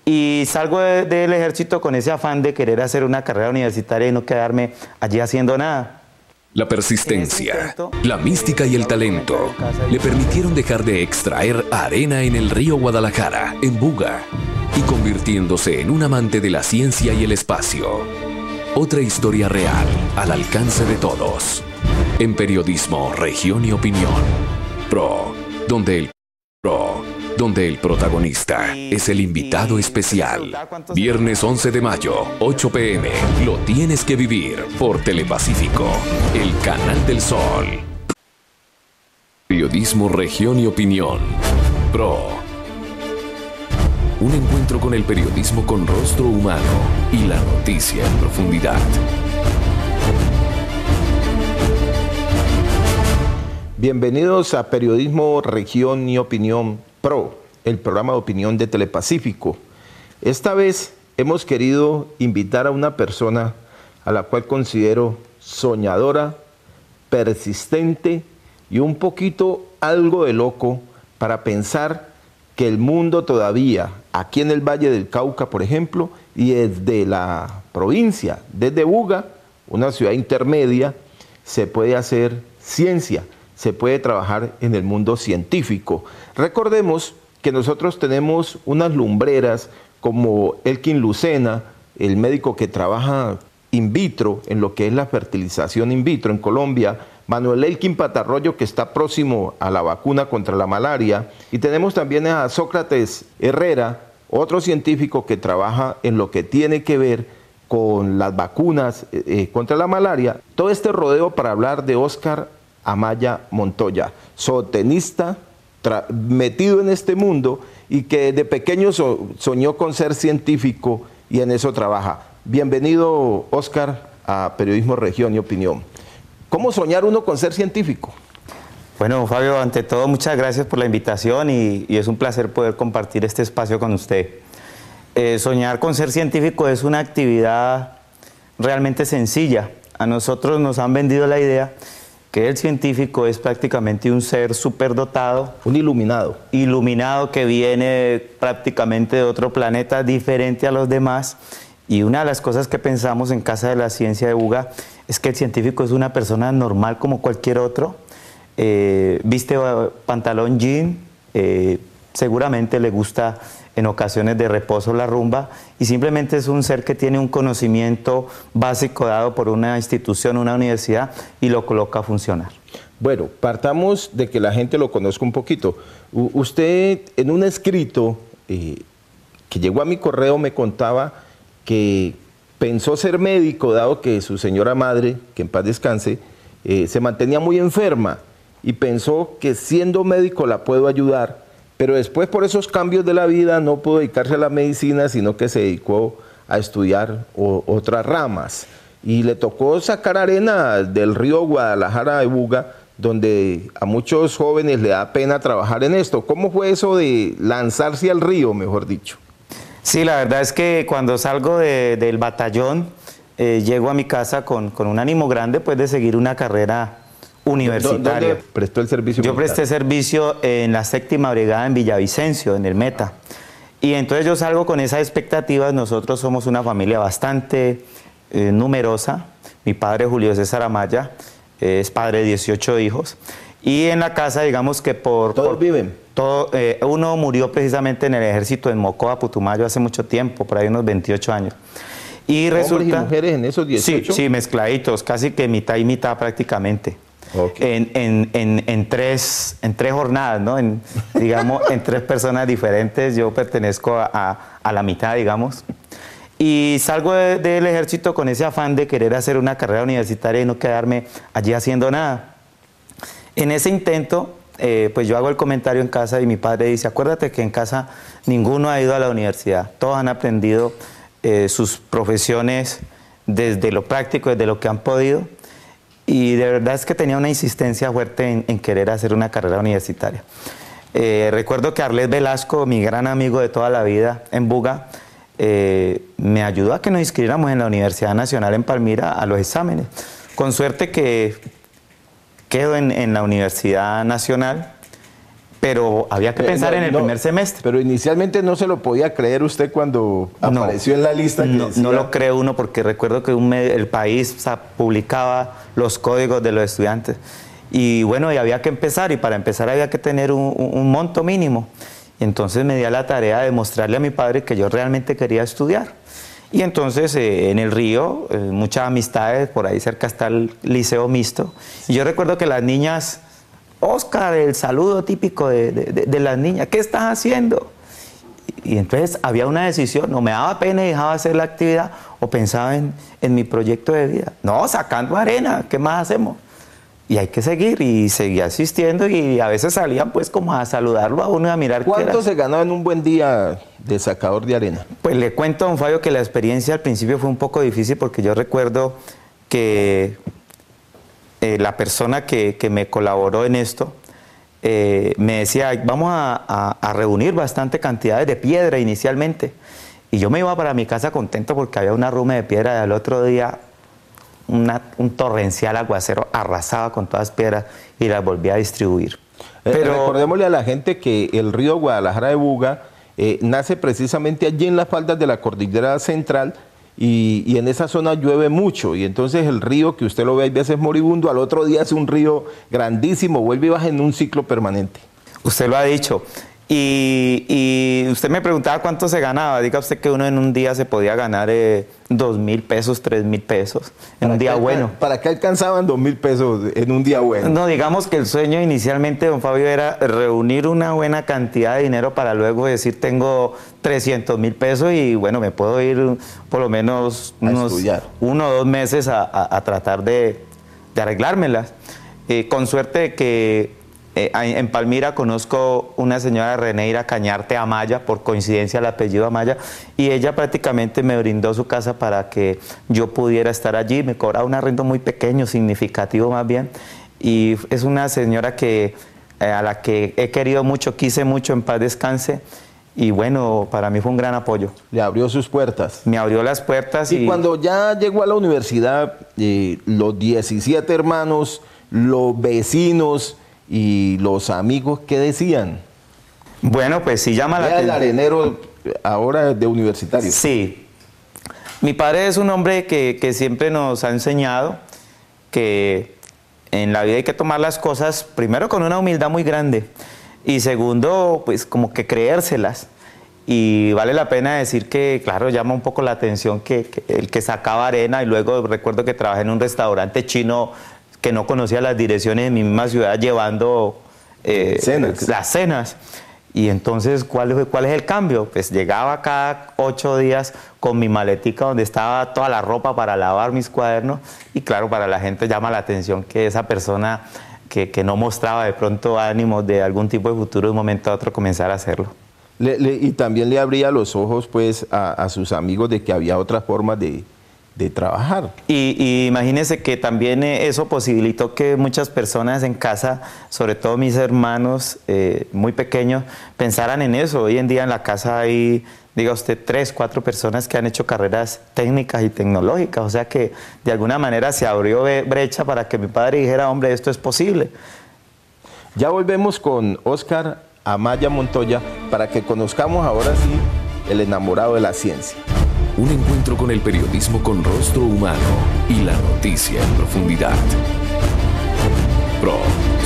Y salgo del ejército con ese afán de querer hacer una carrera universitaria y no quedarme allí haciendo nada. La persistencia, la mística y el talento le permitieron dejar de extraer arena en el río Guadalajara, en Buga, y convirtiéndose en un amante de la ciencia y el espacio. Otra historia real, al alcance de todos. En Periodismo, Región y Opinión. donde el protagonista es el invitado especial. Viernes 11 de mayo, 8 p.m. Lo tienes que vivir por Telepacífico, el canal del Sol. Periodismo, Región y Opinión. Un encuentro con el periodismo con rostro humano y la noticia en profundidad. Bienvenidos a Periodismo, Región y Opinión Pro, el programa de opinión de Telepacífico. Esta vez hemos querido invitar a una persona a la cual considero soñadora, persistente y un poquito algo de loco para pensar que el mundo todavía, aquí en el Valle del Cauca, por ejemplo, y desde la provincia, desde Buga, una ciudad intermedia, se puede hacer ciencia, se puede trabajar en el mundo científico. Recordemos que nosotros tenemos unas lumbreras como Elkin Lucena, el médico que trabaja in vitro, en lo que es la fertilización in vitro en Colombia, Manuel Elkin Patarroyo, que está próximo a la vacuna contra la malaria, y tenemos también a Sócrates Herrera, otro científico que trabaja en lo que tiene que ver con las vacunas contra la malaria. Todo este rodeo para hablar de Óscar Amaya Montoya, zootenista, metido en este mundo y que de pequeño soñó con ser científico y en eso trabaja. Bienvenido, Óscar, a Periodismo, Región y Opinión. ¿Cómo soñar uno con ser científico? Bueno, Fabio, ante todo, muchas gracias por la invitación y es un placer poder compartir este espacio con usted. Soñar con ser científico es una actividad realmente sencilla. A nosotros nos han vendido la idea que el científico es prácticamente un ser superdotado. Un iluminado. Iluminado que viene prácticamente de otro planeta diferente a los demás. Y una de las cosas que pensamos en Casa de la Ciencia de Buga es que el científico es una persona normal como cualquier otro. Viste pantalón jean, seguramente le gusta en ocasiones de reposo la rumba y simplemente es un ser que tiene un conocimiento básico dado por una institución, una universidad y lo coloca a funcionar. Bueno, partamos de que la gente lo conozca un poquito. Usted en un escrito que llegó a mi correo me contaba que pensó ser médico dado que su señora madre, que en paz descanse, se mantenía muy enferma y pensó que siendo médico la puedo ayudar. Pero después, por esos cambios de la vida, no pudo dedicarse a la medicina, sino que se dedicó a estudiar otras ramas. Y le tocó sacar arena del río Guadalajara de Buga, donde a muchos jóvenes le da pena trabajar en esto. ¿Cómo fue eso de lanzarse al río, mejor dicho? Sí, la verdad es que cuando salgo del batallón, llego a mi casa con un ánimo grande, pues, de seguir una carrera universitaria. ¿Dónde prestó el servicio? Yo presté servicio en la 7ª Brigada en Villavicencio, en el Meta. Y entonces yo salgo con esas expectativas. Nosotros somos una familia bastante numerosa. Mi padre, Julio César Amaya, es padre de 18 hijos. Y en la casa, digamos que ¿Todos viven? Uno murió precisamente en el ejército en Mocoa, Putumayo, hace mucho tiempo, por ahí unos 28 años. Y resulta, ¿hombres y mujeres en esos 18? Sí, mezcladitos, casi que mitad y mitad prácticamente. Okay. En tres jornadas, ¿no? Digamos, en 3 personas diferentes. Yo pertenezco a la mitad, digamos. Y salgo del ejército con ese afán de querer hacer una carrera universitaria y no quedarme allí haciendo nada. En ese intento, pues yo hago el comentario en casa y mi padre dice: acuérdate que en casa ninguno ha ido a la universidad. Todos han aprendido sus profesiones desde lo práctico, desde lo que han podido. Y de verdad es que tenía una insistencia fuerte en querer hacer una carrera universitaria. Recuerdo que Arlet Velasco, mi gran amigo de toda la vida en Buga, me ayudó a que nos inscribiéramos en la Universidad Nacional en Palmira a los exámenes. Con suerte que quedo en la Universidad Nacional, pero había que pensar en el primer semestre. Pero inicialmente no se lo podía creer usted cuando apareció en la lista. No lo cree uno, porque recuerdo que el país publicaba los códigos de los estudiantes. Y bueno, y había que empezar, y para empezar había que tener un monto mínimo. Entonces me di a la tarea de mostrarle a mi padre que yo realmente quería estudiar. Y entonces en el Río, muchas amistades, por ahí cerca está el Liceo Mixto. Y yo recuerdo que las niñas, Oscar, el saludo típico de las niñas, ¿qué estás haciendo? Y entonces había una decisión, no me daba pena y dejaba hacer la actividad, o pensaba en mi proyecto de vida. No, sacando arena, ¿qué más hacemos? Y hay que seguir, y seguía asistiendo, y a veces salían pues como a saludarlo a uno y a mirar. ¿Cuánto se ganó en un buen día de sacador de arena? Pues le cuento a don Fabio que la experiencia al principio fue un poco difícil, porque yo recuerdo que la persona que me colaboró en esto me decía, vamos a reunir bastante cantidades de piedra inicialmente. Y yo me iba para mi casa contento porque había una rume de piedra, y al otro día un torrencial aguacero arrasaba con todas las piedras y las volvía a distribuir. Pero recordémosle a la gente que el río Guadalajara de Buga nace precisamente allí en las faldas de la cordillera central, y en esa zona llueve mucho, y entonces el río, que usted lo ve a veces moribundo, al otro día es un río grandísimo, vuelve y baja en un ciclo permanente. Usted lo ha dicho. Y usted me preguntaba cuánto se ganaba. Diga usted que uno en un día se podía ganar 2.000 pesos, 3.000 pesos en un día bueno. ¿Para qué alcanzaban 2.000 pesos en un día bueno? No, digamos que el sueño inicialmente, don Fabio, era reunir una buena cantidad de dinero para luego decir, tengo 300.000 pesos y bueno, me puedo ir por lo menos unos 1 o 2 meses a tratar de arreglármelas. Con suerte de que en Palmira conozco una señora Reneira Cañarte Amaya, por coincidencia el apellido Amaya, y ella prácticamente me brindó su casa para que yo pudiera estar allí. Me cobraba un arriendo muy pequeño, significativo más bien, y es una señora a la que he querido mucho, quise mucho, en paz descanse, y bueno, para mí fue un gran apoyo. ¿Le abrió sus puertas? Me abrió las puertas. Y cuando ya llegó a la universidad, los 17 hermanos, los vecinos y los amigos, ¿qué decían? Bueno, pues sí llama la atención. El arenero ahora de universitario. Sí. Mi padre es un hombre que siempre nos ha enseñado que en la vida hay que tomar las cosas, primero con una humildad muy grande, y segundo, pues como que creérselas. Y vale la pena decir que, claro, llama un poco la atención que el que sacaba arena, y luego recuerdo que trabajé en un restaurante chino que no conocía las direcciones de mi misma ciudad, llevando las cenas. Y entonces, ¿cuál es el cambio? Pues llegaba cada 8 días con mi maletica donde estaba toda la ropa para lavar mis cuadernos, y claro, para la gente llama la atención que esa persona que no mostraba de pronto ánimos de algún tipo de futuro, de un momento a otro comenzara a hacerlo. Y también le abría los ojos pues a sus amigos de que había otras formas de trabajar. Y imagínense que también eso posibilitó que muchas personas en casa, sobre todo mis hermanos muy pequeños, pensaran en eso. Hoy en día en la casa hay, diga usted, 3, 4 personas que han hecho carreras técnicas y tecnológicas, o sea que de alguna manera se abrió brecha para que mi padre dijera, hombre, esto es posible. Ya volvemos con Oscar Amaya Montoya para que conozcamos ahora sí el enamorado de la ciencia. Un encuentro con el periodismo con rostro humano y la noticia en profundidad. Pro,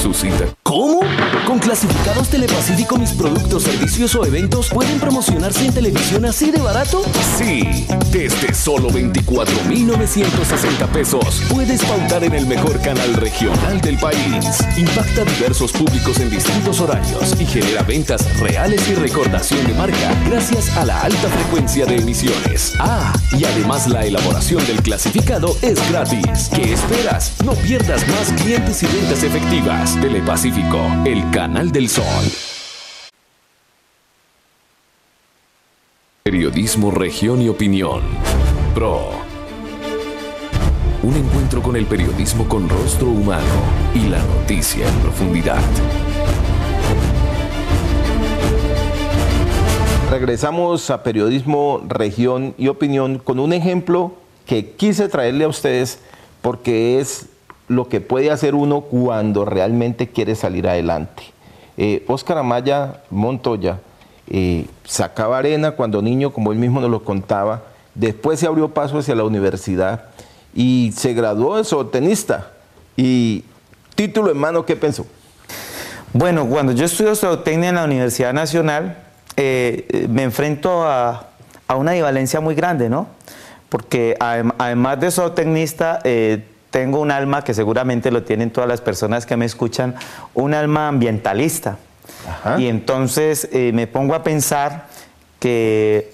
su cita. ¿Cómo? ¿Con Clasificados Telepacífico mis productos, servicios o eventos pueden promocionarse en televisión así de barato? Sí, desde solo 24.960 pesos puedes pautar en el mejor canal regional del país. Impacta a diversos públicos en distintos horarios y genera ventas reales y recordación de marca gracias a la alta frecuencia de emisiones. Ah, y además la elaboración del clasificado es gratis. ¿Qué esperas? No pierdas más clientes y ventas efectivas. Telepacífico, el canal del sol. Periodismo, región y opinión. Pro. Un encuentro con el periodismo con rostro humano y la noticia en profundidad. Regresamos a Periodismo, Región y Opinión con un ejemplo que quise traerle a ustedes porque es lo que puede hacer uno cuando realmente quiere salir adelante. Óscar Amaya Montoya sacaba arena cuando niño, como él mismo nos lo contaba, después se abrió paso hacia la universidad y se graduó de zootenista. Y título en mano, ¿qué pensó? Bueno, cuando yo estudio zootecnia en la Universidad Nacional, me enfrento a una ambivalencia muy grande, ¿no? Porque además de zootecnista, tengo un alma que seguramente lo tienen todas las personas que me escuchan, un alma ambientalista. Ajá. Y entonces me pongo a pensar que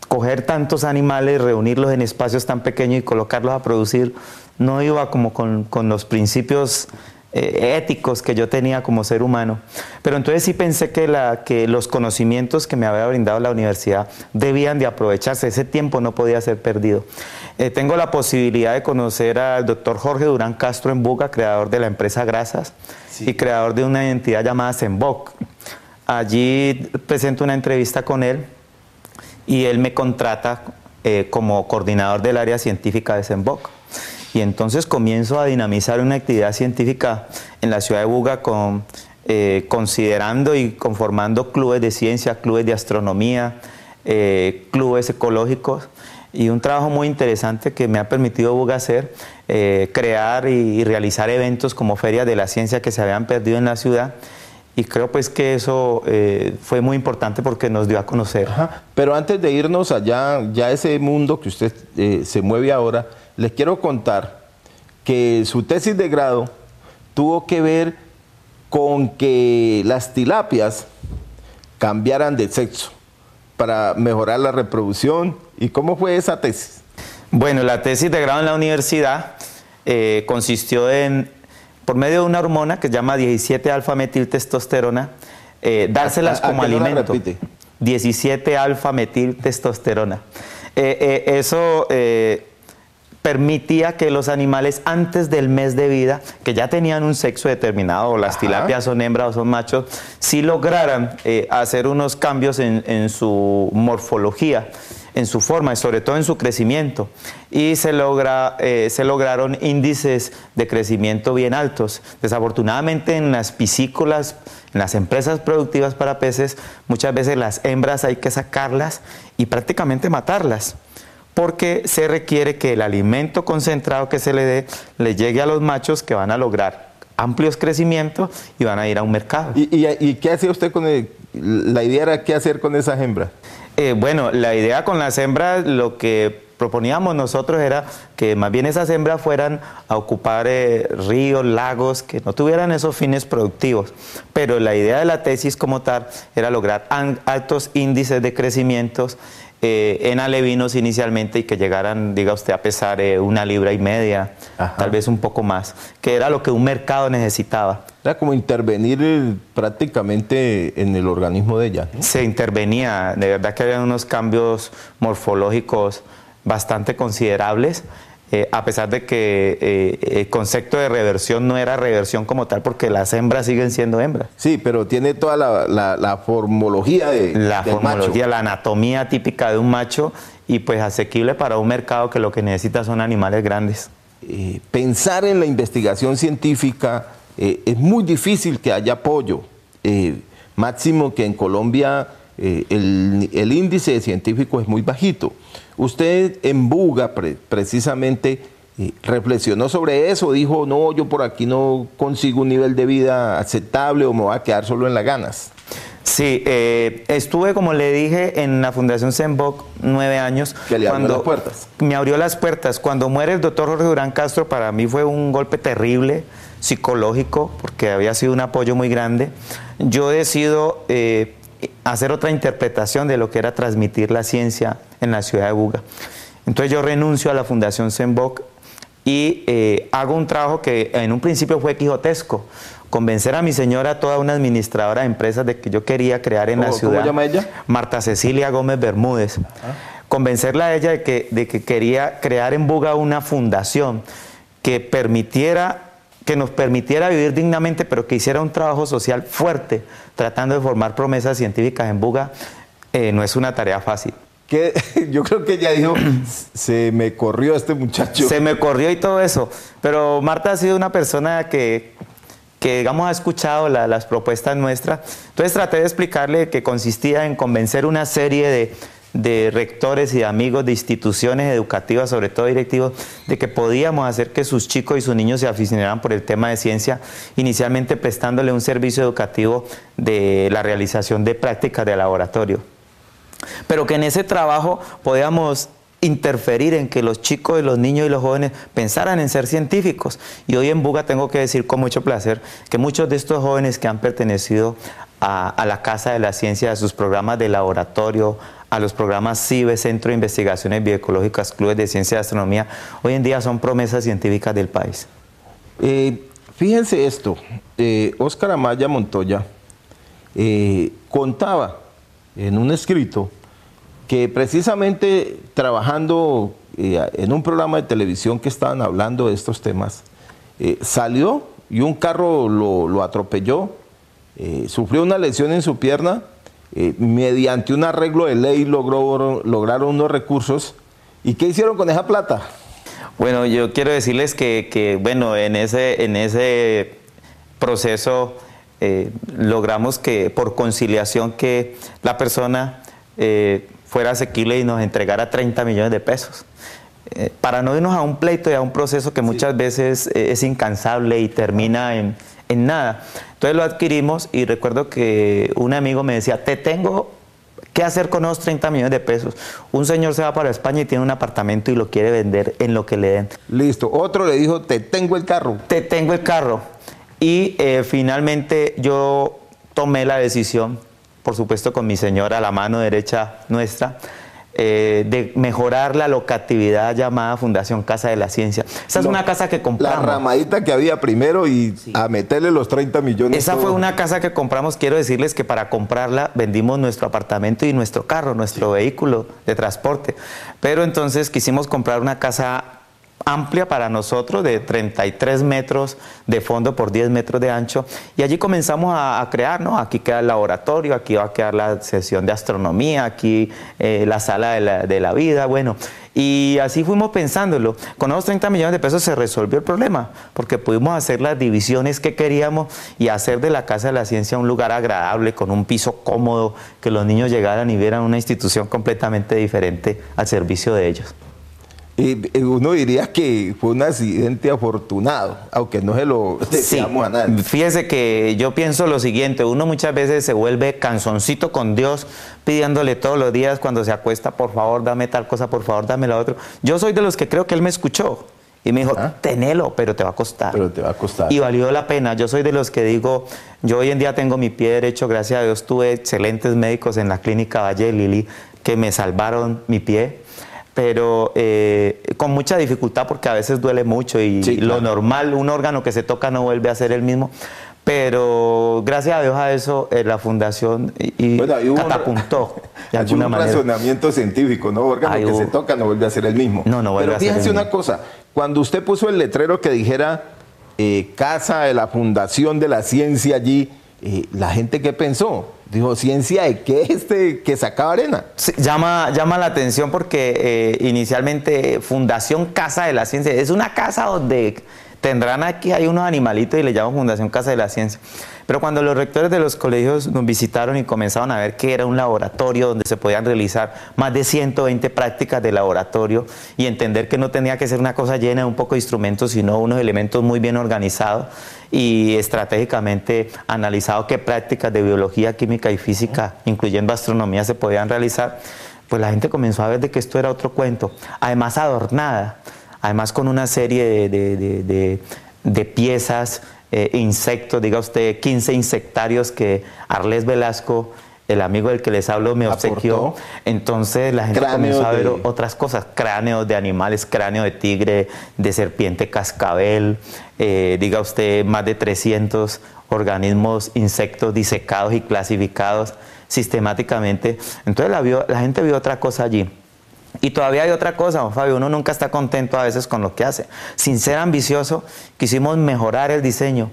coger tantos animales, reunirlos en espacios tan pequeños y colocarlos a producir, no iba como con los principios éticos que yo tenía como ser humano. Pero entonces sí pensé que los conocimientos que me había brindado la universidad debían de aprovecharse. Ese tiempo no podía ser perdido. Tengo la posibilidad de conocer al doctor Jorge Durán Castro en Buga, creador de la empresa Grasas, sí, y creador de una entidad llamada Zenboc. Allí presento una entrevista con él y él me contrata como coordinador del área científica de Zenboc. Y entonces comienzo a dinamizar una actividad científica en la ciudad de Buga considerando y conformando clubes de ciencia, clubes de astronomía, clubes ecológicos, y un trabajo muy interesante que me ha permitido Buga hacer, crear y realizar eventos como ferias de la ciencia que se habían perdido en la ciudad. Y creo pues que eso fue muy importante porque nos dio a conocer. Ajá. Pero antes de irnos allá, ya ese mundo que usted se mueve ahora, les quiero contar que su tesis de grado tuvo que ver con que las tilapias cambiaran de sexo para mejorar la reproducción. ¿Y cómo fue esa tesis? Bueno, la tesis de grado en la universidad consistió en, por medio de una hormona que se llama 17-alfa-metiltestosterona, dárselas como alimento. 17-alfa-metiltestosterona. Eso permitía que los animales antes del mes de vida, que ya tenían un sexo determinado, o las tilapias son hembras o son machos, sí lograran hacer unos cambios en su morfología, en su forma y sobre todo en su crecimiento. Y se lograron índices de crecimiento bien altos. Desafortunadamente en las piscícolas, en las empresas productivas para peces, muchas veces las hembras hay que sacarlas y prácticamente matarlas, porque se requiere que el alimento concentrado que se le dé le llegue a los machos, que van a lograr amplios crecimientos y van a ir a un mercado. ¿Y qué hacía usted con la idea era qué hacer con esas hembras? Bueno, la idea con las hembras, lo que proponíamos nosotros era que más bien esas hembras fueran a ocupar ríos, lagos, que no tuvieran esos fines productivos. Pero la idea de la tesis como tal era lograr altos índices de crecimientos en alevinos inicialmente, y que llegaran, diga usted, a pesar 1,5 libras, tal vez un poco más, que era lo que un mercado necesitaba. Era como intervenir prácticamente en el organismo de ella, ¿no? Se intervenía, de verdad que había unos cambios morfológicos bastante considerables, a pesar de que el concepto de reversión no era reversión como tal, porque las hembras siguen siendo hembras. Sí, pero tiene toda la formología del macho. La anatomía típica de un macho, y pues asequible para un mercado que lo que necesita son animales grandes. Pensar en la investigación científica es muy difícil que haya apoyo. Máximo que en Colombia el índice de científicos es muy bajito. Usted en Buga precisamente reflexionó sobre eso, dijo, no, yo por aquí no consigo un nivel de vida aceptable o me voy a quedar solo en las ganas. Sí, estuve, como le dije, en la Fundación Zenboc 9 años. ¿Que le abrió las puertas? Me abrió las puertas. Cuando muere el doctor Jorge Durán Castro, para mí fue un golpe terrible, psicológico, porque había sido un apoyo muy grande. Yo decido hacer otra interpretación de lo que era transmitir la ciencia en la ciudad de Buga. Entonces yo renuncio a la Fundación Zenboc y hago un trabajo que en un principio fue quijotesco: convencer a mi señora, toda una administradora de empresas, de que yo quería crear en la ciudad. ¿Cómo llama ella? Marta Cecilia Gómez Bermúdez. Convencerla a ella de que quería crear en Buga una fundación que nos permitiera vivir dignamente, pero que hiciera un trabajo social fuerte, tratando de formar promesas científicas en Buga. No es una tarea fácil. Yo creo que ella dijo, se me corrió este muchacho. Se me corrió y todo eso. Pero Marta ha sido una persona que digamos, ha escuchado las propuestas nuestras. Entonces traté de explicarle que consistía en convencer una serie de rectores y de amigos de instituciones educativas, sobre todo directivos, de que podíamos hacer que sus chicos y sus niños se aficionaran por el tema de ciencia, inicialmente prestándole un servicio educativo de la realización de prácticas de laboratorio. Pero que en ese trabajo podíamos interferir en que los chicos, los niños y los jóvenes pensaran en ser científicos. Y hoy en Buga tengo que decir con mucho placer que muchos de estos jóvenes que han pertenecido a la Casa de la Ciencia, a sus programas de laboratorio, a los programas CIBE, Centro de Investigaciones Bioecológicas, Clubes de Ciencia y Astronomía, hoy en día son promesas científicas del país. Fíjense esto, Óscar Amaya Montoya contaba en un escrito que precisamente trabajando en un programa de televisión que estaban hablando de estos temas, salió y un carro lo atropelló, sufrió una lesión en su pierna, mediante un arreglo de ley lograron unos recursos. ¿Y qué hicieron con esa plata? Bueno, yo quiero decirles que bueno, en ese proceso logramos que por conciliación que la persona fuera asequible y nos entregara 30 millones de pesos. Para no irnos a un pleito y a un proceso que muchas veces es incansable y termina en nada. Entonces lo adquirimos y recuerdo que un amigo me decía, te tengo que hacer con esos 30 millones de pesos. Un señor se va para España y tiene un apartamento y lo quiere vender en lo que le den. Listo. Otro le dijo, te tengo el carro. Te tengo el carro. Y finalmente yo tomé la decisión, por supuesto con mi señora, la mano derecha nuestra, de mejorar la locatividad llamada Fundación Casa de la Ciencia. Esa es una casa que compramos. La ramadita que había primero y sí, a meterle los 30 millones. Esa fue una casa que compramos. Quiero decirles que para comprarla vendimos nuestro apartamento y nuestro carro, nuestro vehículo de transporte. Pero entonces quisimos comprar una casa amplia para nosotros, de 33 metros de fondo por 10 metros de ancho, y allí comenzamos a crear, ¿no? Aquí queda el laboratorio, aquí va a quedar la sesión de astronomía, aquí la sala de la vida, bueno, y así fuimos pensándolo. Con esos 30 millones de pesos se resolvió el problema, porque pudimos hacer las divisiones que queríamos y hacer de la Casa de la Ciencia un lugar agradable, con un piso cómodo, que los niños llegaran y vieran una institución completamente diferente al servicio de ellos. Uno diría que fue un accidente afortunado, aunque no se lo deseamos a nadie. Fíjese que yo pienso lo siguiente, uno muchas veces se vuelve canzoncito con Dios, pidiéndole todos los días cuando se acuesta, por favor dame tal cosa, por favor dame la otra. Yo soy de los que creo que él me escuchó y me dijo, tenelo, pero te va a costar. Pero te va a costar. Y valió la pena. Yo soy de los que digo, yo hoy en día tengo mi pie derecho, gracias a Dios tuve excelentes médicos en la clínica Valle de Lili que me salvaron mi pie, pero con mucha dificultad porque a veces duele mucho y sí, claro, lo normal, un órgano que se toca no vuelve a ser el mismo, pero gracias a Dios a eso la fundación catapuntó de alguna manera. Hay un razonamiento científico, ¿no? Órgano que se toca no vuelve a ser el mismo. No vuelve a ser el mismo. Pero fíjense una cosa, cuando usted puso el letrero que dijera Casa de la Fundación de la Ciencia allí, la gente ¿qué pensó? Dijo, ¿ciencia de qué que sacaba arena? Sí, llama la atención porque inicialmente Fundación Casa de la Ciencia es una casa donde tendrán aquí, hay unos animalitos y le llaman Fundación Casa de la Ciencia. Pero cuando los rectores de los colegios nos visitaron y comenzaron a ver que era un laboratorio donde se podían realizar más de 120 prácticas de laboratorio y entender que no tenía que ser una cosa llena de un poco de instrumentos, sino unos elementos muy bien organizados y estratégicamente analizados qué prácticas de biología, química y física, incluyendo astronomía, se podían realizar, pues la gente comenzó a ver de que esto era otro cuento, además adornada, además con una serie de piezas, insectos, diga usted, 15 insectarios que Arles Velasco, el amigo del que les hablo, me obsequió. Entonces la gente comenzó a ver otras cosas, cráneos de animales, cráneo de tigre, de serpiente cascabel, diga usted, más de 300 organismos, insectos disecados y clasificados sistemáticamente. Entonces la gente vio otra cosa allí. Y todavía hay otra cosa, don Fabio, uno nunca está contento a veces con lo que hace. Sin ser ambicioso, quisimos mejorar el diseño.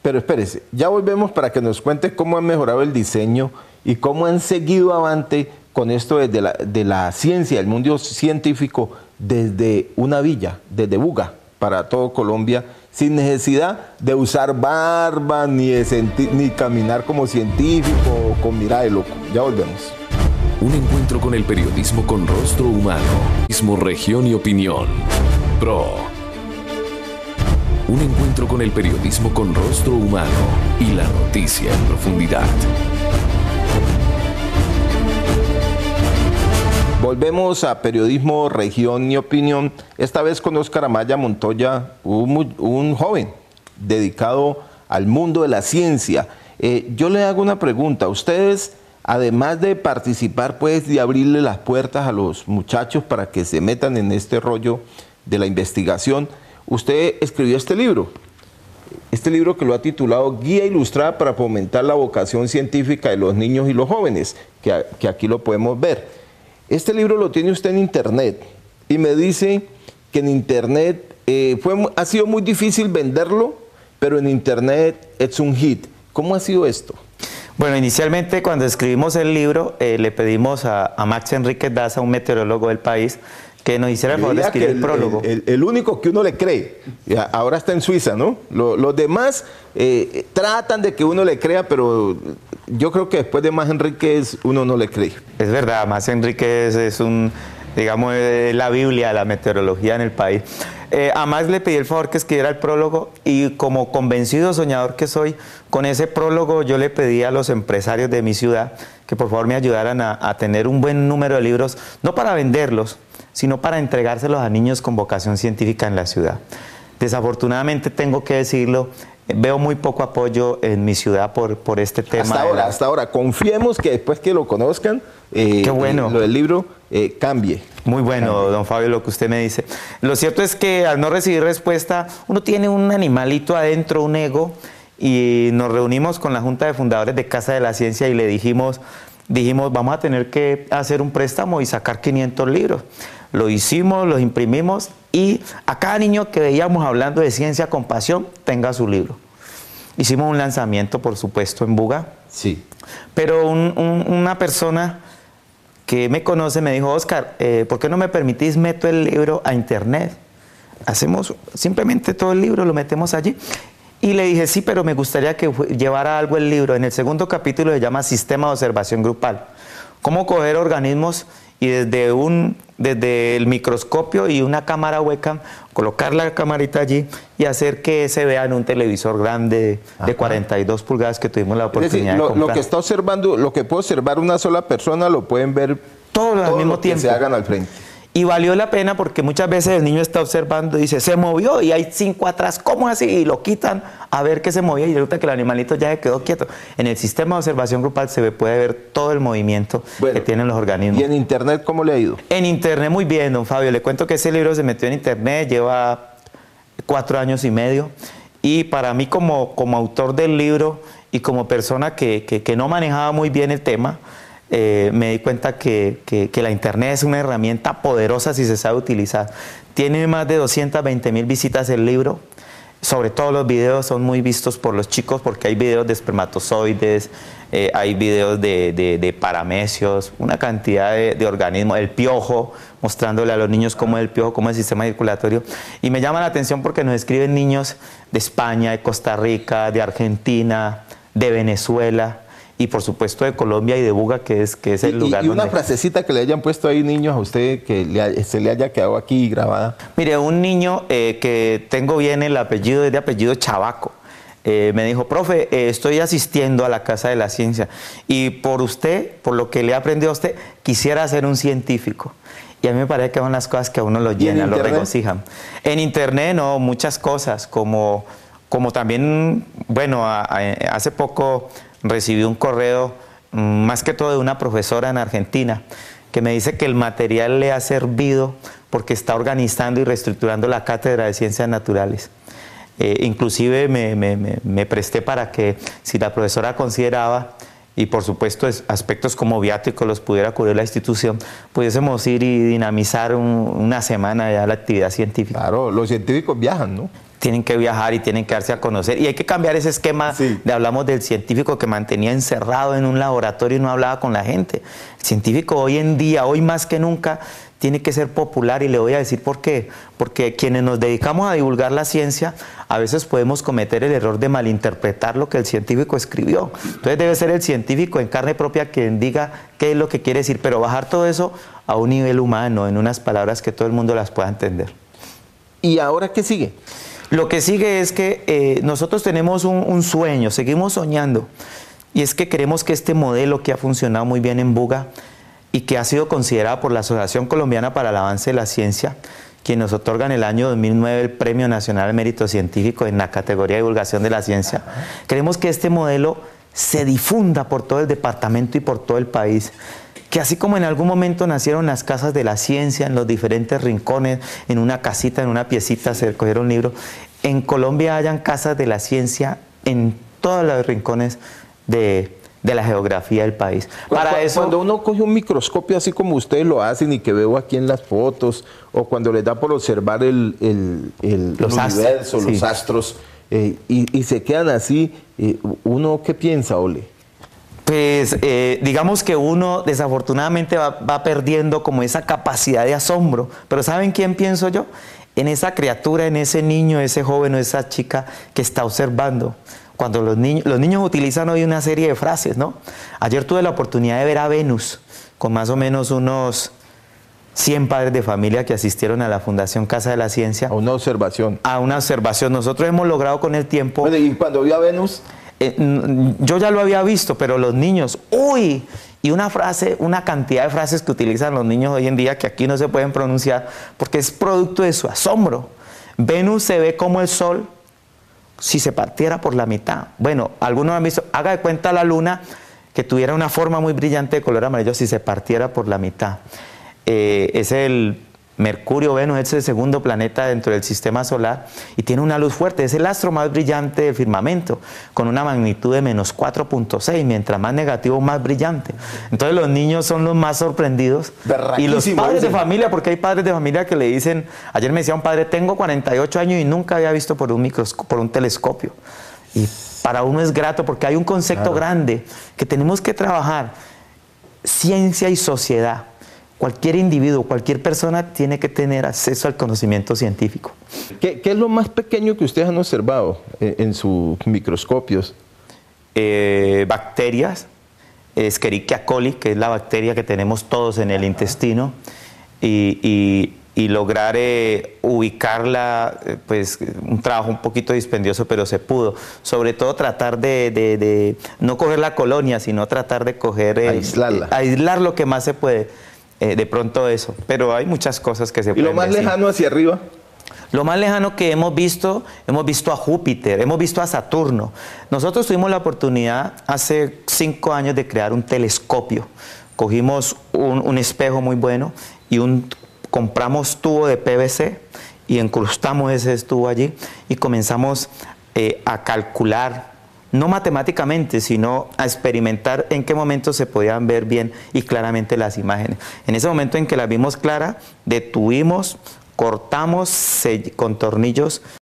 Pero espérese, ya volvemos para que nos cuente cómo han mejorado el diseño y cómo han seguido avante con esto de la ciencia, el mundo científico, desde una villa, desde Buga, para todo Colombia sin necesidad de usar barba, ni caminar como científico o con mirada de loco. Ya volvemos. Un encuentro con el periodismo con rostro humano. Mismo Región y Opinión. PRO. Un encuentro con el periodismo con rostro humano y la noticia en profundidad. Volvemos a Periodismo, Región y Opinión, esta vez con Óscar Amaya Montoya, un joven dedicado al mundo de la ciencia. Yo le hago una pregunta. Ustedes, además de participar, pues, de abrirle las puertas a los muchachos para que se metan en este rollo de la investigación, usted escribió este libro que lo ha titulado Guía Ilustrada para fomentar la vocación científica de los niños y los jóvenes, que aquí lo podemos ver. Este libro lo tiene usted en internet y me dice que en internet ha sido muy difícil venderlo, pero en internet es un hit. ¿Cómo ha sido esto? Bueno, inicialmente cuando escribimos el libro le pedimos a Max Enríquez Daza, un meteorólogo del país, que nos hiciera el favor de escribir el prólogo. El único que uno le cree. Ahora está en Suiza, ¿no? Los demás tratan de que uno le crea, pero yo creo que después de Max Enríquez uno no le cree. Es verdad, Max Enríquez es digamos, la Biblia de la meteorología en el país. A Max le pedí el favor que escribiera el prólogo y como convencido soñador que soy, con ese prólogo yo le pedí a los empresarios de mi ciudad que por favor me ayudaran a tener un buen número de libros, no para venderlos, sino para entregárselos a niños con vocación científica en la ciudad. Desafortunadamente, tengo que decirlo, veo muy poco apoyo en mi ciudad por este tema. Hasta ahora. Confiemos que después que lo conozcan, qué bueno, lo del libro cambie. Muy bueno, don Fabio, lo que usted me dice. Lo cierto es que al no recibir respuesta, uno tiene un animalito adentro, un ego, y nos reunimos con la Junta de Fundadores de Casa de la Ciencia y le dijimos, vamos a tener que hacer un préstamo y sacar 500 libros. Lo hicimos, los imprimimos y a cada niño que veíamos hablando de ciencia con pasión, tenga su libro. Hicimos un lanzamiento, por supuesto, en Buga. Sí. Pero una persona que me conoce me dijo, Óscar, ¿por qué no me permitís meto el libro a internet? Hacemos simplemente todo el libro, lo metemos allí. Y le dije, sí, pero me gustaría que llevara algo el libro. En el segundo capítulo se llama Sistema de Observación Grupal. Cómo coger organismos y desde el microscopio y una cámara webcam, colocar la camarita allí y hacer que se vea en un televisor grande de 42 pulgadas que tuvimos la oportunidad de comprar. Lo que está observando, lo que puede observar una sola persona, lo pueden ver todos al mismo tiempo. Que se hagan al frente. Y valió la pena porque muchas veces el niño está observando y dice, se movió y hay 5 atrás, ¿cómo así? Y lo quitan a ver qué se movía y resulta que el animalito ya se quedó quieto. En el sistema de observación grupal puede ver todo el movimiento que tienen los organismos. ¿Y en internet cómo le ha ido? En internet muy bien, don Fabio. Le cuento que ese libro se metió en internet, lleva 4 años y medio. Y para mí como autor del libro y como persona que no manejaba muy bien el tema, me di cuenta que la internet es una herramienta poderosa si se sabe utilizar. Tiene más de 220,000 visitas el libro. Sobre todo los videos son muy vistos por los chicos porque hay videos de espermatozoides, hay videos de paramecios, una cantidad de organismos, el piojo, mostrándole a los niños cómo es el piojo, cómo es el sistema circulatorio. Y me llama la atención porque nos escriben niños de España, de Costa Rica, de Argentina, de Venezuela, y por supuesto de Colombia y de Buga, que es el lugar. Y una frasecita que le hayan puesto ahí niños a usted, que se le haya quedado aquí grabada. Mire, un niño que tengo bien el apellido, es de apellido Chavaco, me dijo, profe, estoy asistiendo a la Casa de la Ciencia y por usted, por lo que le he aprendido a usted, quisiera ser un científico. Y a mí me parece que son las cosas que a uno lo llenan, lo regocijan. En internet, no, muchas cosas, como también, bueno, hace poco recibí un correo, más que todo de una profesora en Argentina, que me dice que el material le ha servido porque está organizando y reestructurando la cátedra de Ciencias Naturales. Inclusive me presté para que, si la profesora consideraba, y por supuesto aspectos como viáticos los pudiera cubrir la institución, pudiésemos ir y dinamizar una semana ya la actividad científica. Claro, los científicos viajan, ¿no? tienen que viajar y tienen que darse a conocer. Y hay que cambiar ese esquema de hablamos del científico que mantenía encerrado en un laboratorio y no hablaba con la gente. El científico hoy en día, hoy más que nunca, tiene que ser popular, y le voy a decir por qué. Porque quienes nos dedicamos a divulgar la ciencia, a veces podemos cometer el error de malinterpretar lo que el científico escribió. Entonces debe ser el científico en carne propia quien diga qué es lo que quiere decir, pero bajar todo eso a un nivel humano, en unas palabras que todo el mundo las pueda entender. ¿Y ahora qué sigue? Lo que sigue es que nosotros tenemos un sueño, seguimos soñando, y es que queremos que este modelo que ha funcionado muy bien en Buga y que ha sido considerado por la Asociación Colombiana para el Avance de la Ciencia, quien nos otorga en el año 2009 el Premio Nacional al Mérito Científico en la categoría de divulgación de la ciencia, queremos que este modelo se difunda por todo el departamento y por todo el país. Que así como en algún momento nacieron las casas de la ciencia en los diferentes rincones, en una casita, en una piecita, se cogieron libros, en Colombia hayan casas de la ciencia en todos los rincones de la geografía del país. Cuando uno coge un microscopio así como ustedes lo hacen y que veo aquí en las fotos, o cuando les da por observar el universo, los astros, y se quedan así, ¿uno qué piensa, Ole? Pues digamos que uno desafortunadamente va perdiendo como esa capacidad de asombro, pero ¿saben quién pienso yo? En esa criatura, en ese niño, ese joven o esa chica que está observando. Cuando los niños utilizan hoy una serie de frases, ¿no? Ayer tuve la oportunidad de ver a Venus con más o menos unos 100 padres de familia que asistieron a la Fundación Casa de la Ciencia. A una observación. A una observación. Nosotros hemos logrado con el tiempo... Bueno, ¿y cuando vio a Venus? Yo ya lo había visto, pero los niños, ¡uy! Y una cantidad de frases que utilizan los niños hoy en día que aquí no se pueden pronunciar porque es producto de su asombro. Venus se ve como el Sol si se partiera por la mitad. Bueno, algunos han visto, haga de cuenta la Luna que tuviera una forma muy brillante de color amarillo si se partiera por la mitad. Es el Mercurio, Venus, es el segundo planeta dentro del sistema solar y tiene una luz fuerte, es el astro más brillante del firmamento, con una magnitud de menos 4.6, mientras más negativo, más brillante. Entonces los niños son los más sorprendidos. Y los padres de familia, porque hay padres de familia que le dicen, ayer me decía un padre, tengo 48 años y nunca había visto por un telescopio. Y para uno es grato porque hay un concepto grande que tenemos que trabajar, ciencia y sociedad. Cualquier individuo, cualquier persona tiene que tener acceso al conocimiento científico. ¿Qué es lo más pequeño que ustedes han observado en sus microscopios? Bacterias, Escherichia coli, que es la bacteria que tenemos todos en el intestino, y lograr ubicarla, pues un trabajo un poquito dispendioso, pero se pudo. Sobre todo tratar de no coger la colonia, sino tratar de coger... aislarla. Aislar lo que más se puede. De pronto eso, pero hay muchas cosas que se pueden decir. ¿Y lo más lejano hacia arriba? Lo más lejano que hemos visto a Júpiter, hemos visto a Saturno. Nosotros tuvimos la oportunidad hace 5 años de crear un telescopio. Cogimos un espejo muy bueno y compramos tubo de PVC y incrustamos ese tubo allí y comenzamos a calcular, no matemáticamente, sino a experimentar en qué momento se podían ver bien y claramente las imágenes. En ese momento en que las vimos claras, detuvimos, cortamos con tornillos